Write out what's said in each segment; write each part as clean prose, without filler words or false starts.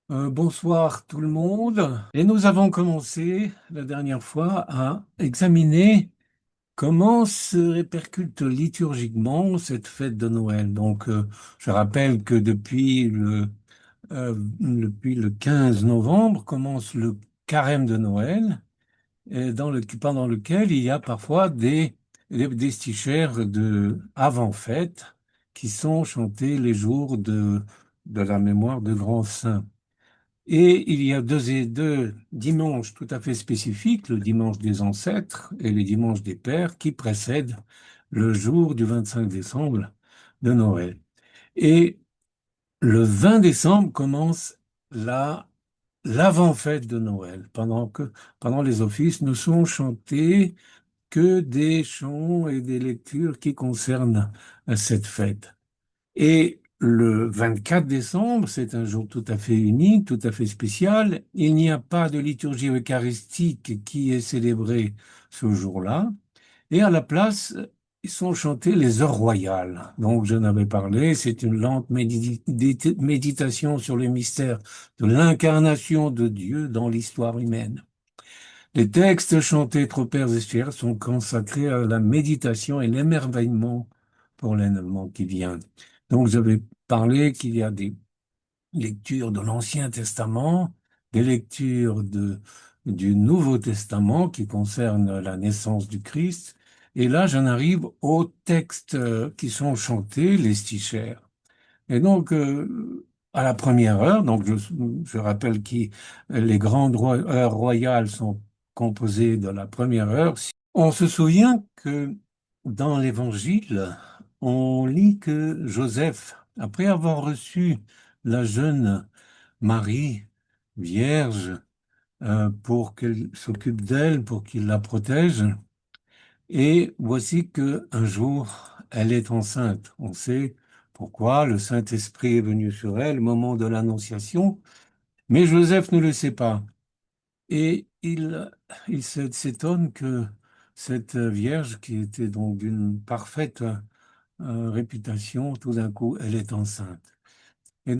Bonsoir tout le monde. Et nous avons commencé la dernière fois à examiner comment se répercute liturgiquement cette fête de Noël. Je rappelle que depuis le 15 novembre commence le carême de Noël, pendant lequel il y a parfois des stichères de avant-fête qui sont chantés les jours de la mémoire de grands saints. Et il y a deux dimanches tout à fait spécifiques, le dimanche des ancêtres et le dimanche des pères, qui précèdent le jour du 25 décembre de Noël. Et le 20 décembre commence l'avant-fête de Noël, pendant les offices ne sont chantés que des chants et des lectures qui concernent cette fête. Et le 24 décembre, c'est un jour tout à fait unique, tout à fait spécial. Il n'y a pas de liturgie eucharistique qui est célébrée ce jour-là. Et à la place, ils sont chantés les heures royales. Donc, je n'avais parlé, c'est une lente méditation sur le mystère de l'incarnation de Dieu dans l'histoire humaine. Les textes chantés Tropers et Chers sont consacrés à la méditation et l'émerveillement pour l'événement qui vient. Donc, j'avais parlé qu'il y a des lectures de l'Ancien Testament, des lectures du Nouveau Testament qui concernent la naissance du Christ. Et là, j'en arrive aux textes qui sont chantés, les stichères. Et à la première heure, je rappelle que les grandes heures royales sont composées de la première heure. On se souvient que dans l'Évangile, on lit que Joseph, après avoir reçu la jeune Marie, vierge, pour qu'elle s'occupe d'elle, pour qu'il la protège, et voici que un jour, elle est enceinte. On sait pourquoi le Saint-Esprit est venu sur elle au moment de l'Annonciation, mais Joseph ne le sait pas. Et il s'étonne que cette vierge, qui était donc d'une parfaite réputation, tout d'un coup, elle est enceinte. Et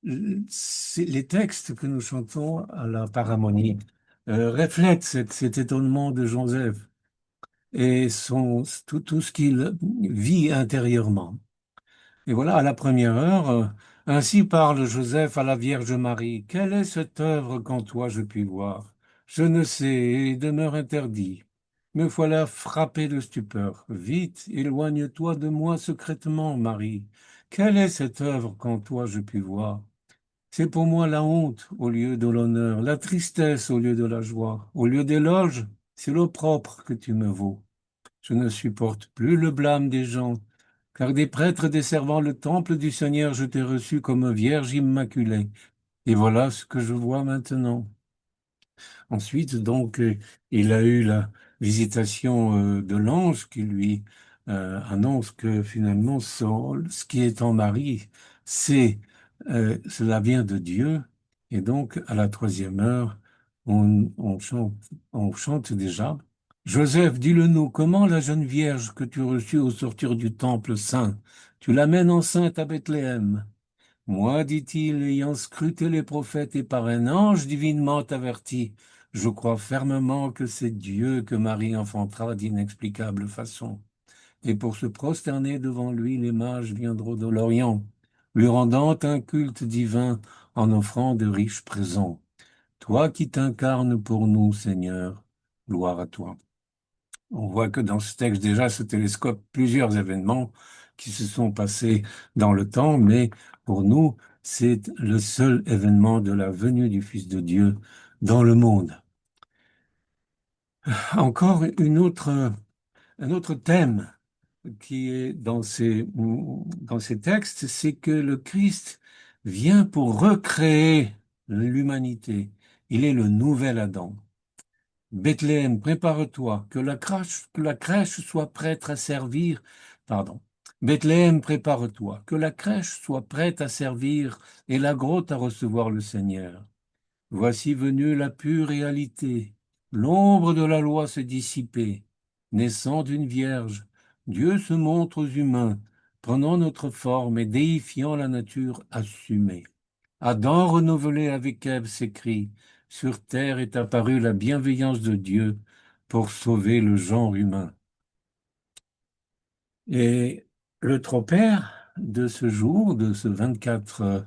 les textes que nous chantons à la paramonie reflètent cet étonnement de Joseph et tout ce qu'il vit intérieurement. Et voilà, à la première heure, ainsi parle Joseph à la Vierge Marie. Quelle est cette œuvre qu'en toi je puis voir? Je ne sais, et demeure interdit. Me voilà frappé de stupeur. Vite, éloigne-toi de moi secrètement, Marie. Quelle est cette œuvre qu'en toi je puis voir? C'est pour moi la honte au lieu de l'honneur, la tristesse au lieu de la joie. Au lieu d'éloge, c'est l'opprobre que tu me vaux. Je ne supporte plus le blâme des gens, car des prêtres desservant le temple du Seigneur, je t'ai reçu comme Vierge immaculée. Et voilà ce que je vois maintenant. Ensuite, il a eu la visitation de l'ange qui lui annonce que finalement, ce qui est en Marie, cela vient de Dieu. Et donc, à la troisième heure, on chante déjà. Joseph, dis-le-nous, comment la jeune Vierge que tu reçus au sortir du temple saint, tu l'amènes enceinte à Bethléem? Moi, dit-il, ayant scruté les prophètes et par un ange divinement averti, je crois fermement que c'est Dieu que Marie enfantera d'inexplicable façon. Et pour se prosterner devant lui, les mages viendront de l'Orient, lui rendant un culte divin en offrant de riches présents. Toi qui t'incarnes pour nous, Seigneur, gloire à toi. On voit que dans ce texte déjà se télescopent plusieurs événements qui se sont passés dans le temps, mais pour nous, c'est le seul événement de la venue du Fils de Dieu dans le monde. Encore un autre thème qui est dans ces textes, c'est que le Christ vient pour recréer l'humanité. Il est le nouvel Adam. Bethléem, prépare-toi, que la crèche soit prête à servir. Pardon. Bethléem, prépare-toi, que la crèche soit prête à servir et la grotte à recevoir le Seigneur. Voici venue la pure réalité. L'ombre de la loi s'est dissipée. Naissant d'une vierge, Dieu se montre aux humains, prenant notre forme et déifiant la nature assumée. Adam renouvelé avec Ève s'écrie, sur terre est apparue la bienveillance de Dieu pour sauver le genre humain. Et le tropère de ce jour, de ce 24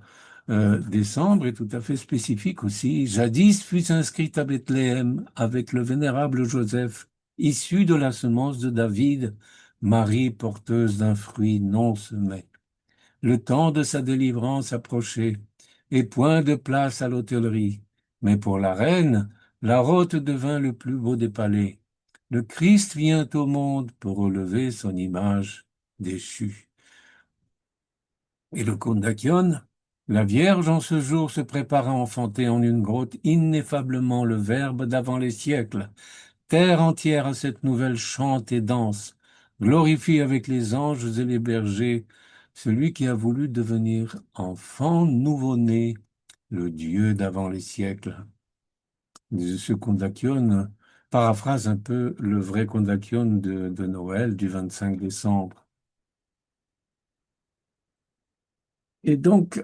décembre, est tout à fait spécifique aussi. Jadis fut inscrite à Bethléem avec le vénérable Joseph, issu de la semence de David, Marie porteuse d'un fruit non semé. Le temps de sa délivrance approchait, et point de place à l'hôtellerie. Mais pour la reine, la rote devint le plus beau des palais. Le Christ vient au monde pour relever son image déchue. Et le Kondakion, la Vierge en ce jour se prépare à enfanter en une grotte ineffablement le Verbe d'avant les siècles. Terre entière à cette nouvelle chante et danse, glorifie avec les anges et les bergers celui qui a voulu devenir enfant nouveau-né, le Dieu d'avant les siècles. Ce Kondakion paraphrase un peu le vrai Kondakion de Noël du 25 décembre. Et donc,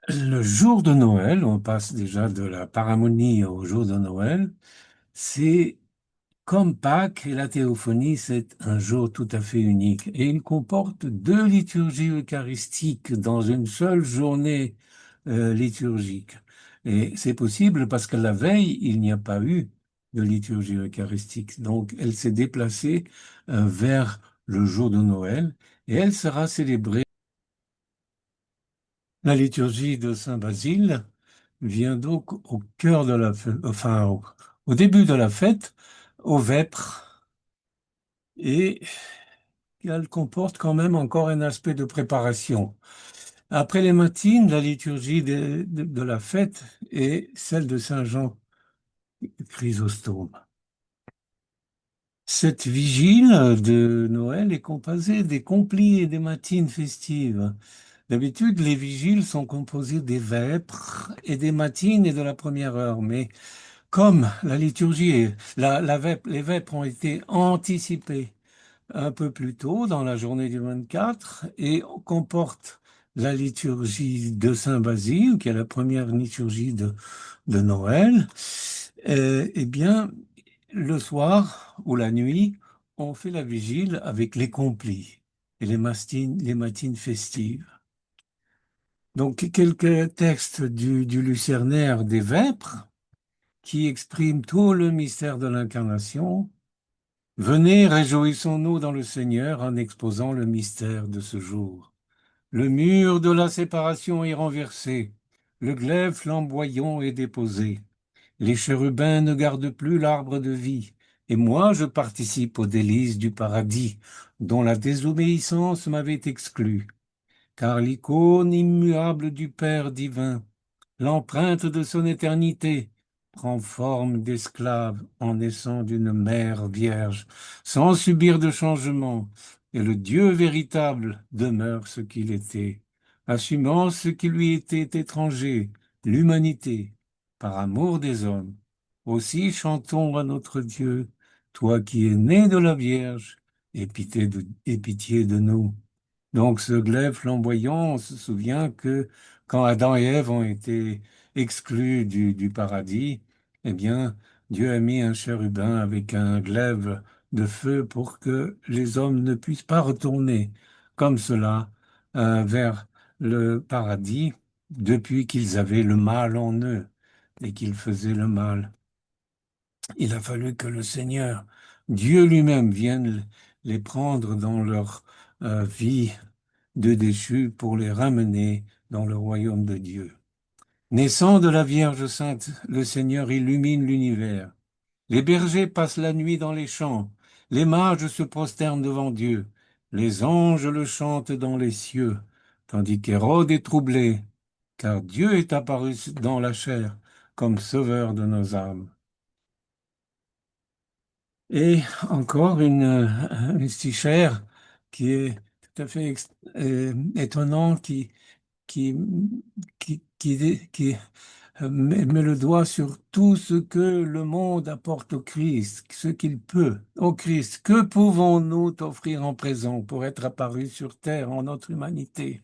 le jour de Noël, on passe déjà de la paramonie au jour de Noël, c'est comme Pâques et la théophanie, c'est un jour tout à fait unique. Et il comporte deux liturgies eucharistiques dans une seule journée liturgique. Et c'est possible parce que la veille, il n'y a pas eu de liturgie eucharistique. Donc, elle s'est déplacée vers le jour de Noël et elle sera célébrée. La liturgie de Saint Basile vient donc au cœur de la fête, enfin au début de la fête, au vêpres, et elle comporte quand même encore un aspect de préparation. Après les matines, la liturgie de la fête est celle de Saint Jean Chrysostome. Cette vigile de Noël est composée des complis et des matines festives. D'habitude, les vigiles sont composées des vêpres et des matines et de la première heure, mais comme la liturgie et les vêpres ont été anticipées un peu plus tôt dans la journée du 24 et comporte la liturgie de Saint Basile, qui est la première liturgie de Noël, eh bien, le soir ou la nuit, on fait la vigile avec les complis et les matines festives. Donc, quelques textes du Lucernaire des Vêpres qui expriment tout le mystère de l'incarnation. Venez, réjouissons-nous dans le Seigneur en exposant le mystère de ce jour. Le mur de la séparation est renversé, le glaive flamboyant est déposé. Les chérubins ne gardent plus l'arbre de vie, et moi je participe aux délices du paradis, dont la désobéissance m'avait exclu. Car l'icône immuable du Père divin, l'empreinte de son éternité, prend forme d'esclave en naissant d'une mère vierge, sans subir de changement, et le Dieu véritable demeure ce qu'il était, assumant ce qui lui était étranger, l'humanité, par amour des hommes. Aussi chantons à notre Dieu, toi qui es né de la Vierge, aie pitié de nous. Donc ce glaive flamboyant, on se souvient que quand Adam et Ève ont été exclus du paradis, eh bien, Dieu a mis un chérubin avec un glaive de feu pour que les hommes ne puissent pas retourner comme cela vers le paradis depuis qu'ils avaient le mal en eux et qu'ils faisaient le mal. Il a fallu que le Seigneur, Dieu lui-même, vienne les prendre dans leur vie de déchus pour les ramener dans le royaume de Dieu. Naissant de la Vierge Sainte, le Seigneur illumine l'univers. Les bergers passent la nuit dans les champs, les mages se prosternent devant Dieu, les anges le chantent dans les cieux, tandis qu'Hérode est troublé, car Dieu est apparu dans la chair comme sauveur de nos âmes. Et encore une stichère qui est tout à fait étonnant, qui, qui met le doigt sur tout ce que le monde apporte au Christ, ce qu'il peut au Christ. Que pouvons-nous t'offrir en présent pour être apparu sur terre en notre humanité?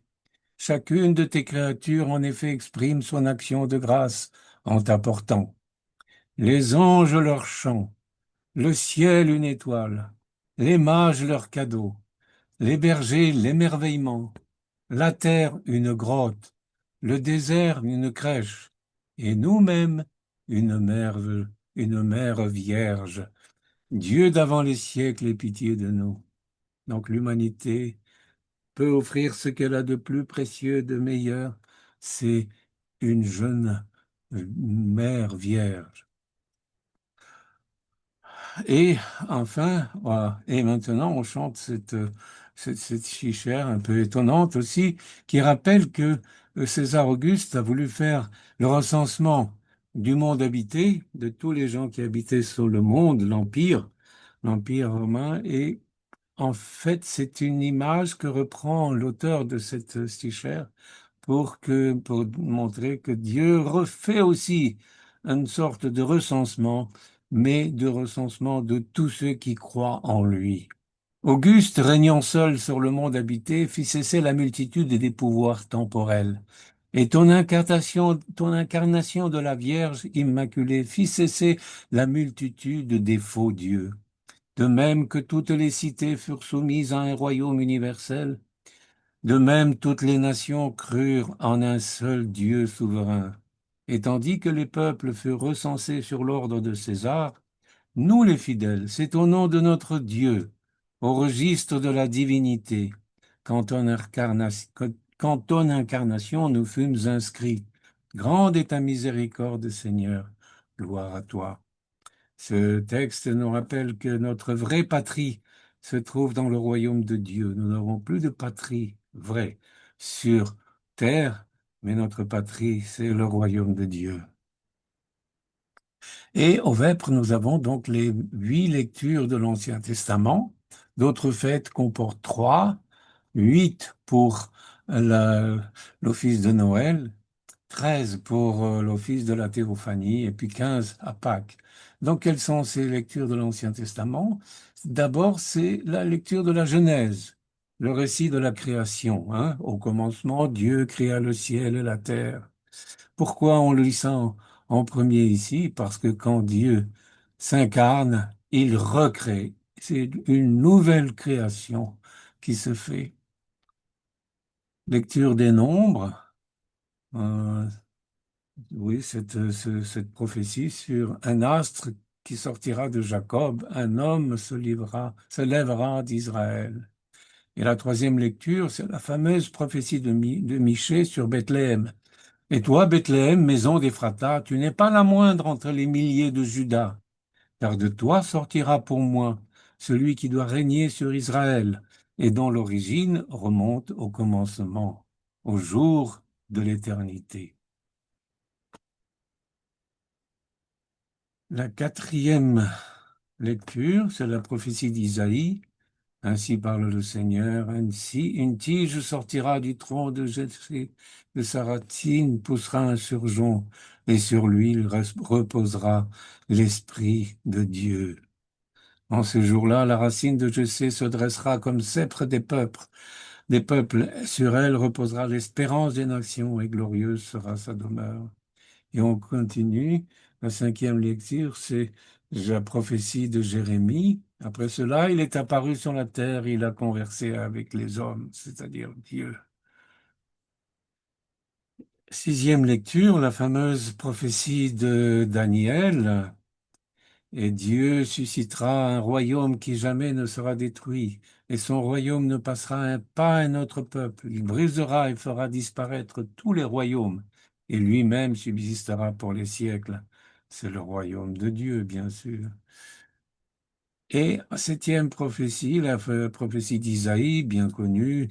Chacune de tes créatures, en effet, exprime son action de grâce en t'apportant. Les anges leur chant, le ciel une étoile, les mages leur cadeau, les bergers l'émerveillement, la terre une grotte, le désert une crèche, et nous-mêmes une mère vierge. Dieu d'avant les siècles ait pitié de nous. Donc l'humanité peut offrir ce qu'elle a de plus précieux, de meilleur, c'est une jeune mère vierge. Et enfin, voilà. Et maintenant, on chante cette chichère un peu étonnante aussi, qui rappelle que César Auguste a voulu faire le recensement du monde habité, de tous les gens qui habitaient sur le monde, l'Empire romain, et en fait, c'est une image que reprend l'auteur de cette stichère pour montrer que Dieu refait aussi une sorte de recensement, mais de recensement de tous ceux qui croient en lui. Auguste, régnant seul sur le monde habité, fit cesser la multitude des pouvoirs temporels. Et ton incarnation de la Vierge Immaculée fit cesser la multitude des faux dieux. De même que toutes les cités furent soumises à un royaume universel, de même toutes les nations crurent en un seul Dieu souverain. Et tandis que les peuples furent recensés sur l'ordre de César, nous les fidèles, c'est au nom de notre Dieu, au registre de la divinité, qu'en ton incarnation nous fûmes inscrits. Grande est ta miséricorde, Seigneur. Gloire à toi. Ce texte nous rappelle que notre vraie patrie se trouve dans le royaume de Dieu. Nous n'avons plus de patrie vraie sur terre, mais notre patrie, c'est le royaume de Dieu. Et au Vêpres, nous avons donc les 8 lectures de l'Ancien Testament. D'autres fêtes comportent 3, 8 pour l'office de Noël, 13 pour l'office de la théophanie et puis 15 à Pâques. Donc, quelles sont ces lectures de l'Ancien Testament? D'abord, c'est la lecture de la Genèse, le récit de la création, hein. Au commencement, Dieu créa le ciel et la terre. Pourquoi on lit ça en premier ici? Parce que quand Dieu s'incarne, il recrée. C'est une nouvelle création qui se fait. Lecture des Nombres. euh, Oui, cette prophétie sur un astre qui sortira de Jacob, un homme se lèvera d'Israël. Et la troisième lecture, c'est la fameuse prophétie de Michée sur Bethléem. Et toi, Bethléem, maison d'Éphrata, tu n'es pas la moindre entre les milliers de Juda, car de toi sortira pour moi celui qui doit régner sur Israël, et dont l'origine remonte au commencement, au jour de l'éternité. La quatrième lecture, c'est la prophétie d'Isaïe. Ainsi parle le Seigneur, ainsi une tige sortira du tronc de Jessé, de sa racine poussera un surgeon, et sur lui il reposera l'Esprit de Dieu. En ce jour-là, la racine de Jessé se dressera comme sceptre des peuples, sur elle reposera l'espérance des nations, et glorieuse sera sa demeure. Et on continue. La cinquième lecture, c'est la prophétie de Jérémie. Après cela, il est apparu sur la terre, il a conversé avec les hommes, c'est-à-dire Dieu. Sixième lecture, la fameuse prophétie de Daniel. Et Dieu suscitera un royaume qui jamais ne sera détruit, et son royaume ne passera pas à un autre peuple. Il brisera et fera disparaître tous les royaumes, et lui-même subsistera pour les siècles. C'est le royaume de Dieu, bien sûr. Et septième prophétie, la prophétie d'Isaïe, bien connue,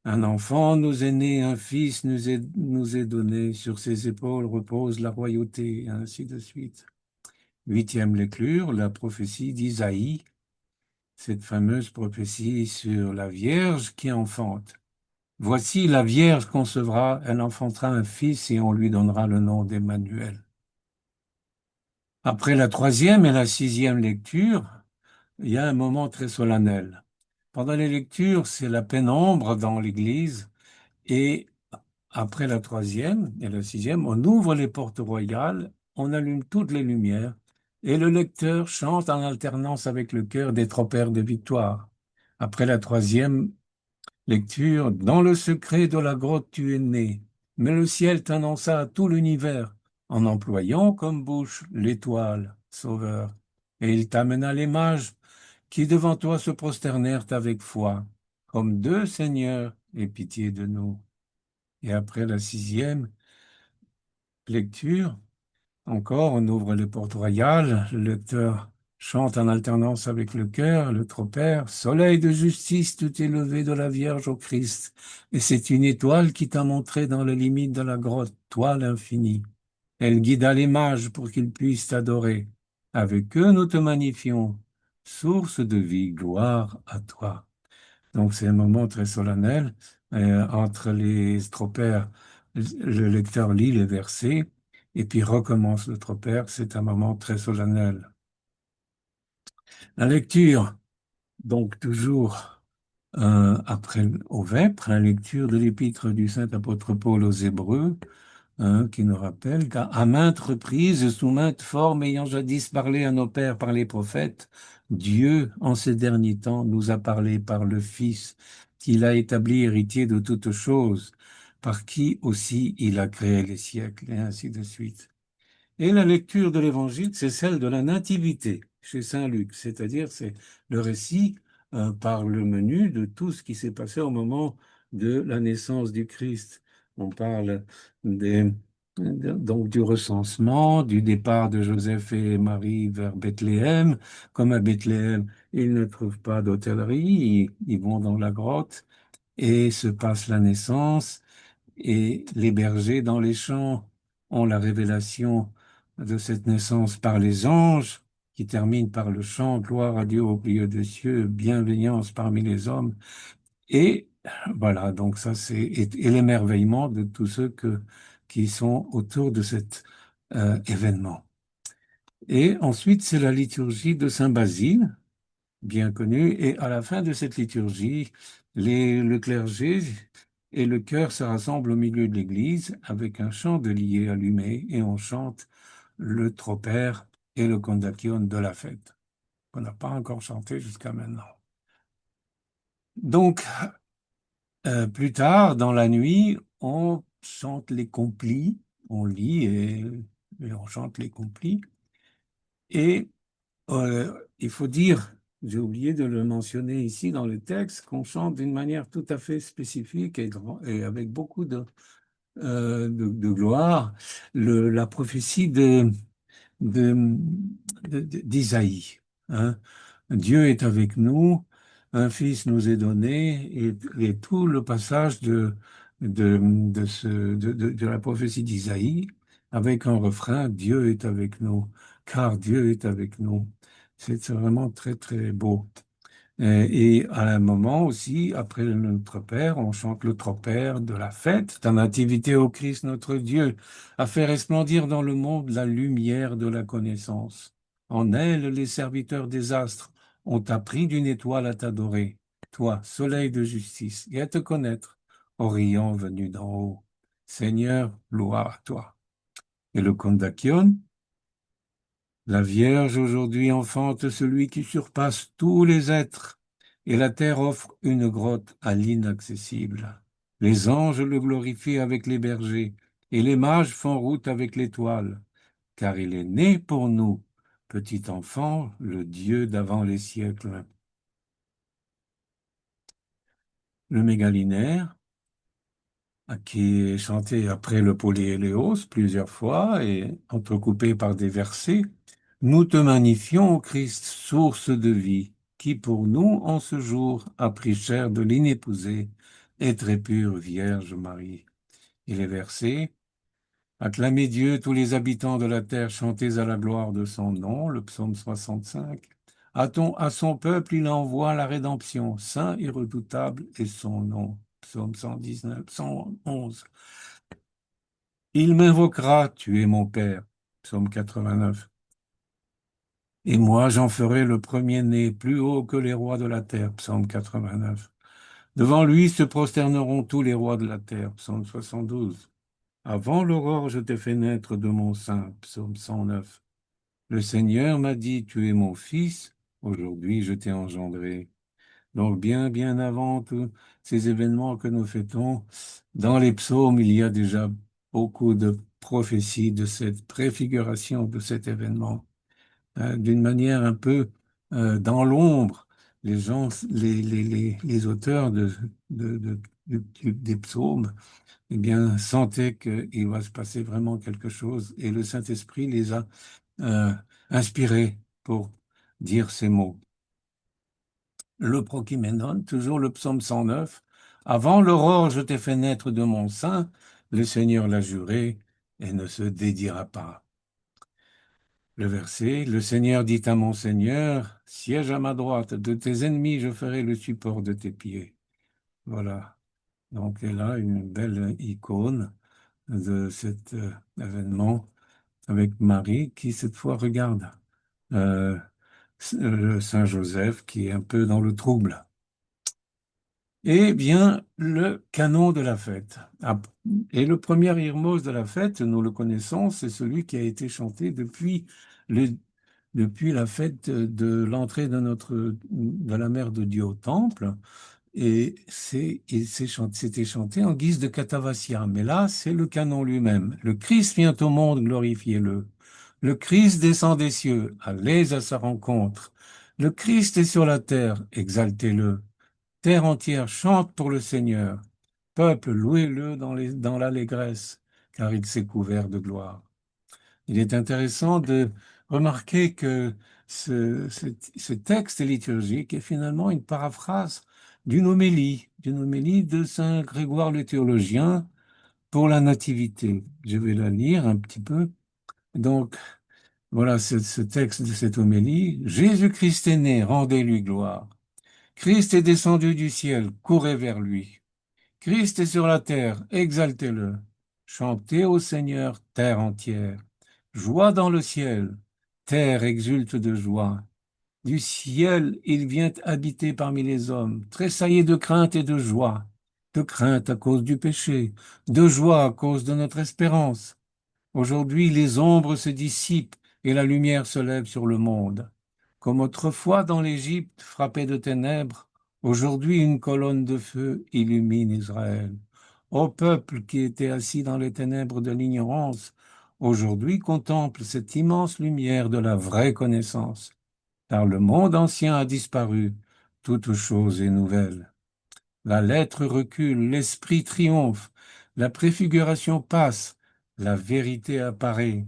un enfant nous est né, un fils nous est donné, sur ses épaules repose la royauté, et ainsi de suite. Huitième lecture, la prophétie d'Isaïe, cette fameuse prophétie sur la Vierge qui enfante. Voici la Vierge concevra, elle enfantera un fils et on lui donnera le nom d'Emmanuel. Après la troisième et la sixième lecture, il y a un moment très solennel. Pendant les lectures, c'est la pénombre dans l'Église et après la troisième et la sixième, on ouvre les portes royales, on allume toutes les lumières, et le lecteur chante en alternance avec le chœur des tropaires de victoire. Après la troisième lecture, dans le secret de la grotte tu es né, mais le ciel t'annonça à tout l'univers, en employant comme bouche l'étoile, sauveur. Et il t'amena les mages qui devant toi se prosternèrent avec foi, comme deux seigneurs, aie pitié de nous. Et après la sixième lecture, encore, on ouvre les portes royales, le lecteur chante en alternance avec le chœur, le tropaire. Soleil de justice, tu t'es levé de la Vierge au Christ, et c'est une étoile qui t'a montré dans les limites de la grotte, toi l'infini. Elle guida les mages pour qu'ils puissent t'adorer. Avec eux, nous te magnifions. Source de vie, gloire à toi. Donc c'est un moment très solennel. Entre les stropères, le lecteur lit les versets et puis recommence le tropère. C'est un moment très solennel. La lecture, donc toujours après au vêpres, la lecture de l'épître du saint apôtre Paul aux Hébreux, qui nous rappelle qu'à maintes reprises, sous maintes formes, ayant jadis parlé à nos pères par les prophètes, Dieu, en ces derniers temps, nous a parlé par le Fils, qu'il a établi héritier de toutes choses, par qui aussi il a créé les siècles, et ainsi de suite. Et la lecture de l'Évangile, c'est celle de la Nativité chez Saint Luc, c'est-à-dire c'est le récit par le menu de tout ce qui s'est passé au moment de la naissance du Christ. On parle donc du recensement, du départ de Joseph et Marie vers Bethléem. Comme à Bethléem, ils ne trouvent pas d'hôtellerie, ils vont dans la grotte et se passe la naissance. Et les bergers dans les champs ont la révélation de cette naissance par les anges, qui termine par le chant Gloire à Dieu au milieu des cieux, bienveillance parmi les hommes. Et voilà, donc ça c'est et l'émerveillement de tous ceux qui sont autour de cet événement. Et ensuite, c'est la liturgie de Saint Basile, bien connu. Et à la fin de cette liturgie, le clergé et le chœur se rassemblent au milieu de l'église avec un chandelier allumé et on chante le tropère et le condacion de la fête, qu'on n'a pas encore chanté jusqu'à maintenant. Donc, plus tard, dans la nuit, on chante les complis, on lit et on chante les complis. Et il faut dire, j'ai oublié de le mentionner ici dans le texte, qu'on chante d'une manière tout à fait spécifique et avec beaucoup de gloire la prophétie de- d'Isaïe. Hein. Dieu est avec nous, un fils nous est donné, et tout le passage de la prophétie d'Isaïe avec un refrain, Dieu est avec nous, car Dieu est avec nous. C'est vraiment très, très beau. Et à un moment aussi, après notre Père, on chante le tropère de la fête, ta nativité au Christ notre Dieu, a fait resplendir dans le monde la lumière de la connaissance. En elle, les serviteurs des astres ont appris d'une étoile à t'adorer, toi, soleil de justice, et à te connaître, Orient venu d'en haut. Seigneur, gloire à toi. Et le Kondakion, la Vierge aujourd'hui enfante celui qui surpasse tous les êtres, et la terre offre une grotte à l'inaccessible. Les anges le glorifient avec les bergers, et les mages font route avec l'étoile, car il est né pour nous, petit enfant, le Dieu d'avant les siècles. Le mégalinaire, qui est chanté après le polyéléos plusieurs fois et entrecoupé par des versets. Nous te magnifions, ô Christ, source de vie, qui pour nous, en ce jour, a pris chair de l'inépousée et très pure Vierge Marie. Et les versets, acclamez Dieu, tous les habitants de la terre, chantez à la gloire de son nom, le psaume 65. À son peuple, il envoie la rédemption, saint et redoutable est son nom, psaume 119, 111. Il m'invoquera, tu es mon Père, psaume 89. Et moi, j'en ferai le premier-né, plus haut que les rois de la terre, psaume 89. Devant lui se prosterneront tous les rois de la terre. Psaume 72. Avant l'aurore, je t'ai fait naître de mon sein. Psaume 109. Le Seigneur m'a dit, tu es mon fils, aujourd'hui je t'ai engendré. Donc bien avant tous ces événements que nous fêtons, dans les psaumes, il y a déjà beaucoup de prophéties de cette préfiguration de cet événement. D'une manière un peu dans l'ombre, les gens, les auteurs des psaumes, eh bien, sentaient qu'il va se passer vraiment quelque chose et le Saint-Esprit les a euh, inspirés pour dire ces mots. Le Prochiménon, toujours le psaume 109. Avant l'aurore, je t'ai fait naître de mon sein, le Seigneur l'a juré et ne se dédira pas. Le verset, le Seigneur dit à mon Seigneur, siège à ma droite, de tes ennemis je ferai le support de tes pieds. Voilà. Donc elle a une belle icône de cet événement avec Marie qui cette fois regarde euh, le Saint Joseph qui est un peu dans le trouble. Eh bien, le canon de la fête. Et le premier Irmos de la fête, nous le connaissons, c'est celui qui a été chanté le, depuis la fête de l'entrée de la Mère de Dieu au temple. Et c'était chanté en guise de catavasia. Mais là, c'est le canon lui-même. Le Christ vient au monde, glorifiez-le. Le Christ descend des cieux, allez à sa rencontre. Le Christ est sur la terre, exaltez-le. Terre entière chante pour le Seigneur. Peuple, louez-le dans l'allégresse, car il s'est couvert de gloire. Il est intéressant de remarquer que ce texte liturgique est finalement une paraphrase d'une homélie de Saint Grégoire le théologien pour la Nativité. Je vais la lire un petit peu. Donc, voilà ce texte de cette homélie. Jésus-Christ est né, rendez-lui gloire. Christ est descendu du ciel, courez vers lui. Christ est sur la terre, exaltez-le. Chantez au Seigneur, terre entière. Joie dans le ciel, terre exulte de joie. Du ciel, il vient habiter parmi les hommes, tressaillez de crainte et de crainte à cause du péché, de joie à cause de notre espérance. Aujourd'hui, les ombres se dissipent et la lumière se lève sur le monde. Comme autrefois dans l'Égypte frappée de ténèbres, aujourd'hui une colonne de feu illumine Israël. Ô peuple qui était assis dans les ténèbres de l'ignorance, aujourd'hui contemple cette immense lumière de la vraie connaissance. Car le monde ancien a disparu, toute chose est nouvelle. La lettre recule, l'esprit triomphe, la préfiguration passe, la vérité apparaît.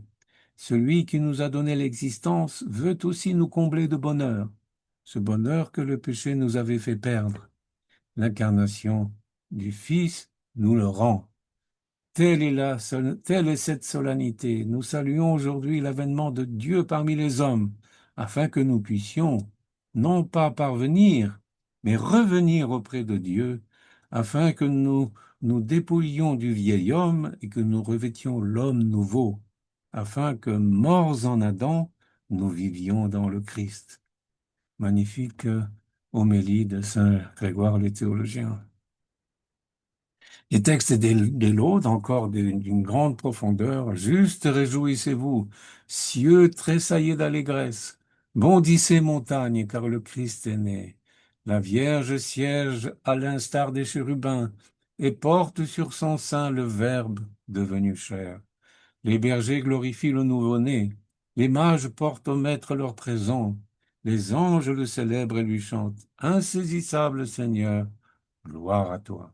Celui qui nous a donné l'existence veut aussi nous combler de bonheur, ce bonheur que le péché nous avait fait perdre. L'incarnation du Fils nous le rend. Telle est cette solennité. Nous saluons aujourd'hui l'avènement de Dieu parmi les hommes, afin que nous puissions, non pas parvenir, mais revenir auprès de Dieu, afin que nous nous dépouillions du vieil homme et que nous revêtions l'homme nouveau, afin que, morts en Adam, nous vivions dans le Christ. Magnifique homélie de Saint Grégoire le théologien. Les textes des laudes, encore d'une grande profondeur. Juste réjouissez-vous, cieux tressaillez d'allégresse. Bondissez montagnes, car le Christ est né. La Vierge siège à l'instar des chérubins et porte sur son sein le Verbe devenu chair. Les bergers glorifient le nouveau-né. Les mages portent au Maître leur présent. Les anges le célèbrent et lui chantent. Insaisissable Seigneur, gloire à toi.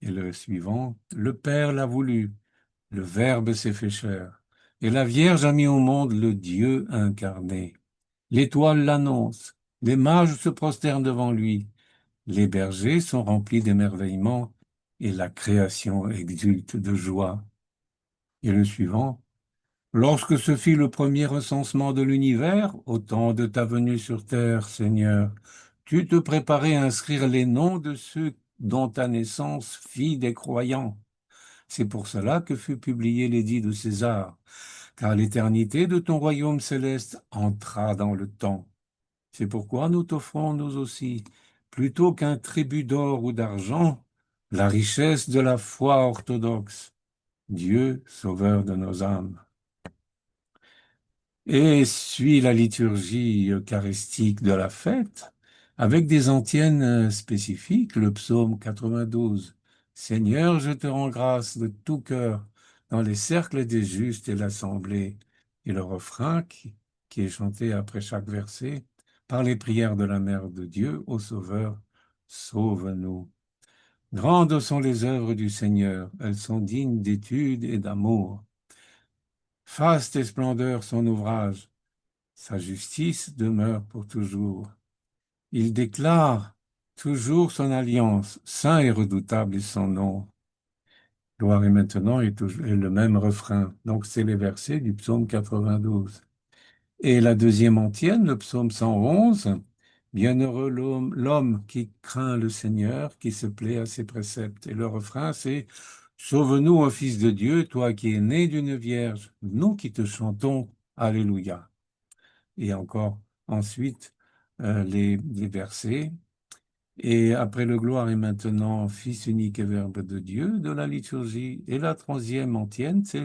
Et le suivant, le Père l'a voulu, le Verbe s'est fait chair, et la Vierge a mis au monde le Dieu incarné. L'étoile l'annonce, les mages se prosternent devant lui, les bergers sont remplis d'émerveillement, et la création exulte de joie. Et le suivant, lorsque se fit le premier recensement de l'univers, au temps de ta venue sur terre, Seigneur, tu te préparais à inscrire les noms de ceux dont ta naissance fit des croyants. C'est pour cela que fut publié l'édit de César, car l'éternité de ton royaume céleste entra dans le temps. C'est pourquoi nous t'offrons, nous aussi, plutôt qu'un tribut d'or ou d'argent, la richesse de la foi orthodoxe, Dieu, sauveur de nos âmes. Et suit la liturgie eucharistique de la fête avec des antiennes spécifiques, le psaume 92. Seigneur, je te rends grâce de tout cœur dans les cercles des justes et l'assemblée. Et le refrain qui est chanté après chaque verset par les prières de la Mère de Dieu, ô Sauveur, sauve-nous. Grandes sont les œuvres du Seigneur, elles sont dignes d'étude et d'amour. Faste et splendeur son ouvrage, sa justice demeure pour toujours. Il déclare toujours son alliance, saint et redoutable est son nom. Gloire et maintenant est le même refrain. Donc c'est les versets du psaume 92. Et la deuxième antienne, le psaume 111, bienheureux l'homme qui craint le Seigneur, qui se plaît à ses préceptes. Et le refrain, c'est sauve-nous, ô Fils de Dieu, toi qui es né d'une vierge, nous qui te chantons, Alléluia. Et encore ensuite les versets. Et après le gloire et maintenant, Fils unique et Verbe de Dieu, de la liturgie. Et la troisième antienne, c'est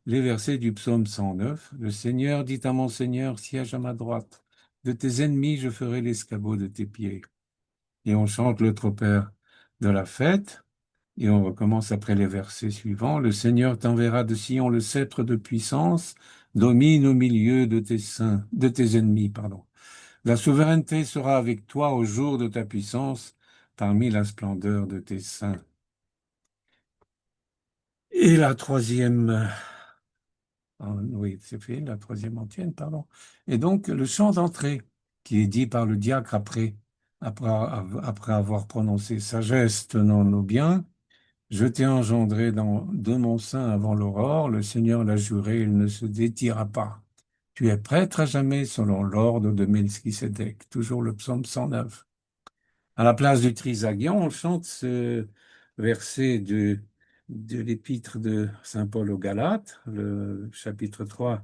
les versets du psaume 109. Le Seigneur dit à mon Seigneur, siège à ma droite. De tes ennemis, je ferai l'escabeau de tes pieds. Et on chante le tropère de la fête. Et on recommence après les versets suivants. Le Seigneur t'enverra de Sion le sceptre de puissance, domine au milieu de tes saints, de tes ennemis, pardon. La souveraineté sera avec toi au jour de ta puissance, parmi la splendeur de tes saints. Et la troisième, oui, c'est fait, la troisième antienne, pardon. Et donc, le chant d'entrée, qui est dit par le diacre après avoir prononcé sagesse, tenons-nous bien. Je t'ai engendré de mon sein avant l'aurore, le Seigneur l'a juré, il ne se détira pas. Tu es prêtre à jamais selon l'ordre de Melchisédek. Toujours le psaume 109. À la place du Trisagion, on chante ce verset de l'épître de Saint Paul aux Galates, le chapitre 3,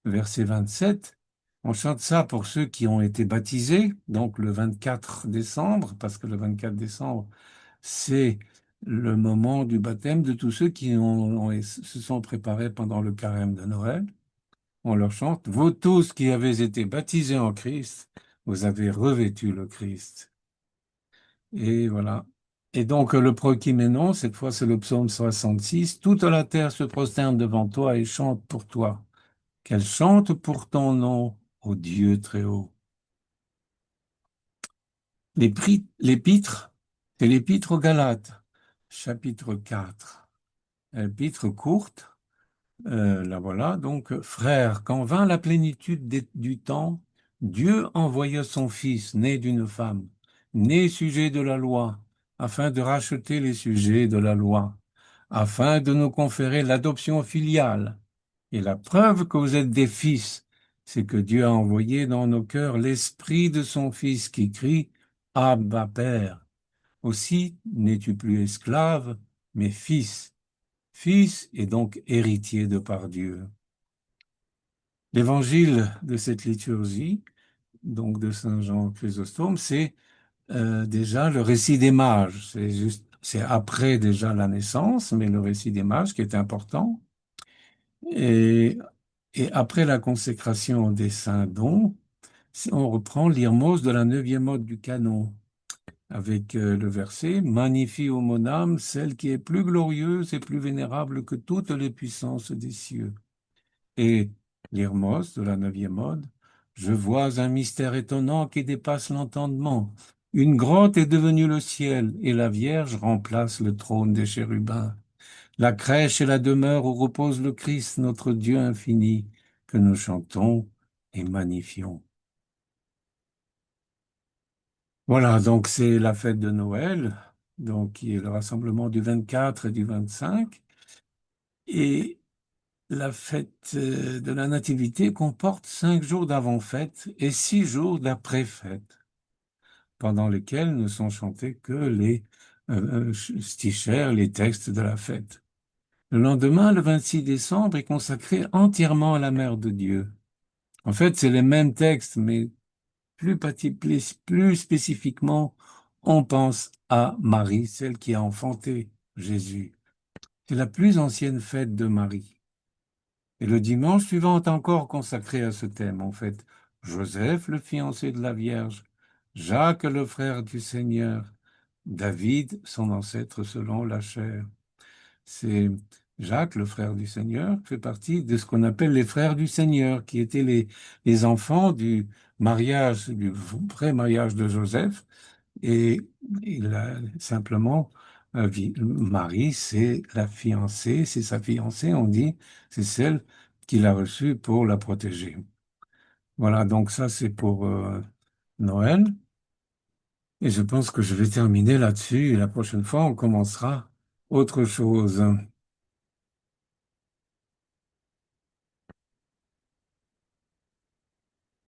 verset 27. On chante ça pour ceux qui ont été baptisés, donc le 24 décembre, parce que le 24 décembre, c'est le moment du baptême de tous ceux qui se sont préparés pendant le carême de Noël. On leur chante, vous tous qui avez été baptisés en Christ, vous avez revêtu le Christ. Et voilà. Et donc le Prokiménon, cette fois c'est le psaume 66, toute la terre se prosterne devant toi et chante pour toi. Qu'elle chante pour ton nom, ô Dieu très haut. L'épître, c'est l'épître aux Galates, chapitre 4. Épître courte, la voilà. Donc, frères, quand vint la plénitude du temps, Dieu envoya son Fils, né d'une femme, né sujet de la loi, afin de racheter les sujets de la loi, afin de nous conférer l'adoption filiale. Et la preuve que vous êtes des fils, c'est que Dieu a envoyé dans nos cœurs l'esprit de son Fils qui crie Abba, Père. Aussi n'es-tu plus esclave, mais fils. Fils et donc héritier de par Dieu. L'évangile de cette liturgie, donc de Saint Jean Chrysostome, c'est déjà le récit des mages. C'est après déjà la naissance, mais le récit des mages qui est important. Et, et après la consécration des saints dons, on reprend l'irmos de la neuvième ode du canon, avec le verset Magnifie ô mon âme celle qui est plus glorieuse et plus vénérable que toutes les puissances des cieux. Et l'Hermos de la neuvième ode, je vois un mystère étonnant qui dépasse l'entendement. Une grotte est devenue le ciel et la Vierge remplace le trône des chérubins. La crèche est la demeure où repose le Christ, notre Dieu infini, que nous chantons et magnifions. Voilà, donc c'est la fête de Noël, donc qui est le rassemblement du 24 et du 25. Et la fête de la Nativité comporte 5 jours d'avant-fête et 6 jours d'après-fête, pendant lesquels ne sont chantés que les stichères, les textes de la fête. Le lendemain, le 26 décembre, est consacré entièrement à la Mère de Dieu. En fait, c'est les mêmes textes, mais plus spécifiquement on pense à Marie, celle qui a enfanté Jésus. C'est la plus ancienne fête de Marie. Et le dimanche suivant est encore consacré à ce thème, en fait. Joseph, le fiancé de la Vierge, Jacques, le frère du Seigneur, David, son ancêtre selon la chair. C'est Jacques, le frère du Seigneur, fait partie de ce qu'on appelle les frères du Seigneur, qui étaient les enfants du mariage, du vrai mariage de Joseph. Et il a simplement, Marie, c'est la fiancée, c'est sa fiancée, on dit, c'est celle qu'il a reçue pour la protéger. Voilà, donc ça c'est pour Noël. Et je pense que je vais terminer là-dessus. Et la prochaine fois, on commencera autre chose.